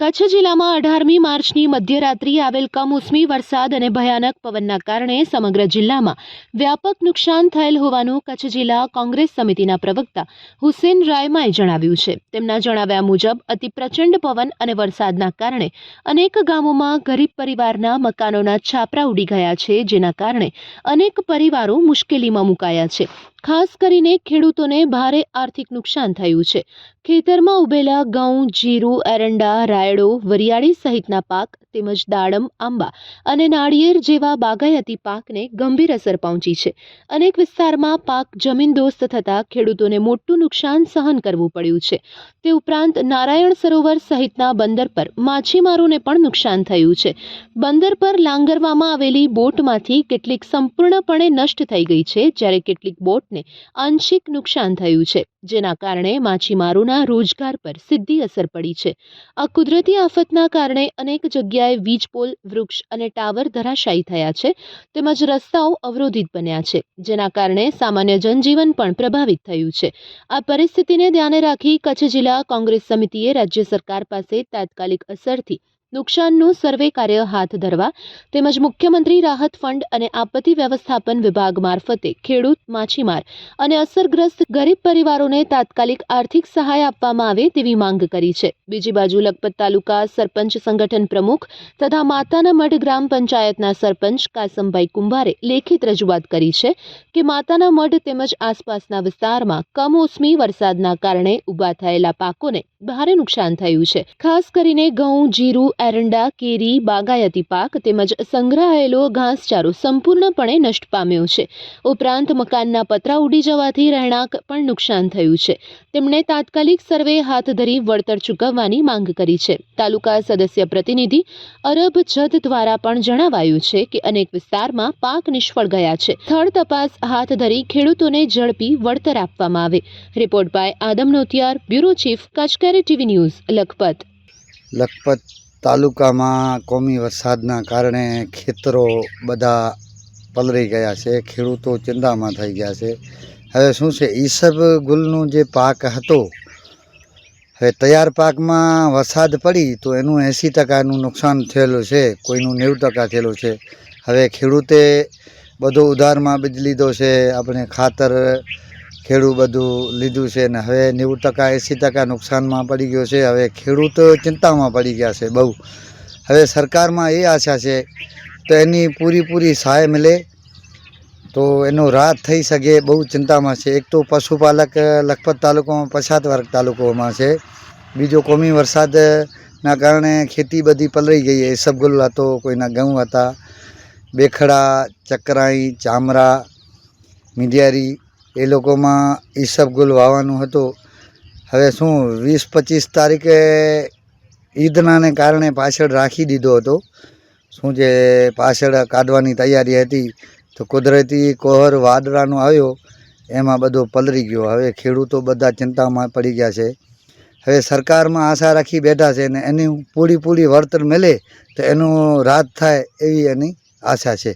કચ્છ જિલ્લામાં 18મી માર્ચની મધ્યરાત્રિએ આવેલ કમોસમી વરસાદ અને ભયાનક પવનના કારણે સમગ્ર જિલ્લામાં વ્યાપક નુકસાન થયેલ હોવાનું કચ્છ જિલ્લા કોંગ્રેસ સમિતિના પ્રવક્તા હુસેન રાયમાએ જણાવ્યું છે। તેમના જણાવ્યા મુજબ અતિ પ્રચંડ પવન અને વરસાદના કારણે અનેક ગામોમાં ગરીબ પરિવારના મકાનોના છાપરા ઉડી ગયા છે, જેના કારણે અનેક પરિવારો મુશ્કેલીમાં મુકાયા છે। ખાસ કરીને ખેડૂતોને ભારે આર્થિક નુકસાન થયું છે। ખેતરમાં ઉભેલા ઘઉં, જીરું, એરંડા, રાયડો, વરિયાળી સહિતના પાક તેમજ દાડમ, આંબા અને નાળિયેર જેવા બાગાયતી પાકને ગંભીર અસર પહોંચી છે। અનેક વિસ્તારમાં પાક જમીનદોસ્ત થતાં ખેડૂતોને મોટું નુકસાન સહન કરવું પડ્યું છે। તે ઉપરાંત નારાયણ સરોવર સહિતના બંદર પર માછીમારોને પણ નુકસાન થયું છે। બંદર પર લાંગરવામાં આવેલી બોટમાંથી કેટલીક સંપૂર્ણપણે નષ્ટ થઈ ગઈ છે, જ્યારે કેટલીક બોટને આંશિક નુકસાન થયું છે, જેના કારણે માછીમારોના રોજગાર પર સીધી અસર પડી છે। આ કુદરતી આફતના કારણે અનેક જગ્યાએ વીજપોલ, વૃક્ષ અને ટાવર ધરાશાયી થયા છે, તેમજ રસ્તાઓ અવરોધિત બન્યા છે, જેના કારણે સામાન્ય જનજીવન પણ પ્રભાવિત થયું છે। આ પરિસ્થિતિને ધ્યાને રાખી કચ્છ જિલ્લા કોંગ્રેસ સમિતિએ રાજ્ય સરકાર પાસે તાત્કાલિક અસરથી નુકસાનનું સર્વે કાર્ય હાથ ધરવા તેમજ મુખ્યમંત્રી રાહત ફંડ અને આપત્તિ વ્યવસ્થાપન વિભાગ મારફતે ખેડૂત, માછીમાર અને અસરગ્રસ્ત ગરીબ પરિવારોને તાત્કાલિક આર્થિક સહાય આપવામાં આવે તેવી માંગ કરી છે। બીજી બાજુ લખપત તાલુકા સરપંચ સંગઠન પ્રમુખ તથા માતાના મઢ ગ્રામ પંચાયતના સરપંચ કાસમભાઈ કુંભારે લેખિત રજૂઆત કરી છે કે માતાના મઢ તેમજ આસપાસના વિસ્તારમાં કમોસમી વરસાદના કારણે ઊભા થયેલા પાકોને ભારે નુકસાન થયું છે। ખાસ કરીને ઘઉં, જીરું, એરંડા, કેરી, બાગાયતી પાક તેમજ સંગ્રહાયેલો ઘાસચારો સંપૂર્ણપણે નષ્ટ પામ્યો છે। ઉપરાંત મકાનના પતરા ઉડી જવાથી રહેણાંક પણ નુકસાન થયું છે। તેમણે તાત્કાલિક સર્વે હાથ ધરી વળતર ચૂકવવાની માંગ કરી છે। તાલુકા સદસ્ય પ્રતિનિધિ અરબ જદ દ્વારા પણ જણાવાયું છે કે અનેક વિસ્તારમાં પાક નિષ્ફળ ગયા છે। સ્થળ તપાસ હાથ ધરી ખેડૂતોને ઝડપી વળતર આપવામાં આવે। Report by Adam Notiyar, bureau chief, Kutch કેરે ટીવી ન્યૂઝ, લખપત। લખપત તાલુકામાં કોમી વરસાદના કારણે ખેતરો બધા પલળી ગયા છે। ખેડૂતો ચિંતામાં થઈ ગયા છે। હવે શું છે, ઈસબગુલનો જે પાક હતો, હવે તૈયાર પાકમાં વરસાદ પડી તો એનું 80% નુકસાન થયેલું છે, કોઈનું 90% થયેલું છે। હવે ખેડૂતે બધો ઉધારમાં બીજ લીધો છે, આપણે ખાતર ખેડૂત બધું લીધું છે ને હવે 90% 80% નુકસાનમાં પડી ગયો છે। હવે ખેડૂત ચિંતામાં પડી ગયા છે બહુ। હવે સરકારમાં એ આશા છે તો એની પૂરી સહાય મળે તો એનો રાહત થઈ શકે, બહુ ચિંતામાં છે। એક તો પશુપાલક લખપત તાલુકામાં પછાત વર્ગ તાલુકોમાં છે, બીજો કોમી વરસાદના કારણે ખેતી બધી પલળી ગઈ છે। ઈસબગુલ હતો, કોઈના ઘઉં હતા, બેખડા, ચકરાઈ, ચામરા, મીડિયારી, એ લોકોમાં ઈસબગુલ વાવવાનું હતું। હવે શું 20-25 તારીખે ઈદનાને કારણે પાછળ રાખી દીધો હતો, શું છે પાછળ કાઢવાની તૈયારી હતી તો કુદરતી કોહર વાદળાનો આવ્યો, એમાં બધો પલળી ગયો। હવે ખેડૂતો બધા ચિંતામાં પડી ગયા છે। હવે સરકારમાં આશા રાખી બેઠા છે ને એની પૂરી વળતર મળે તો એનું રાહત થાય એવી એની આશા છે।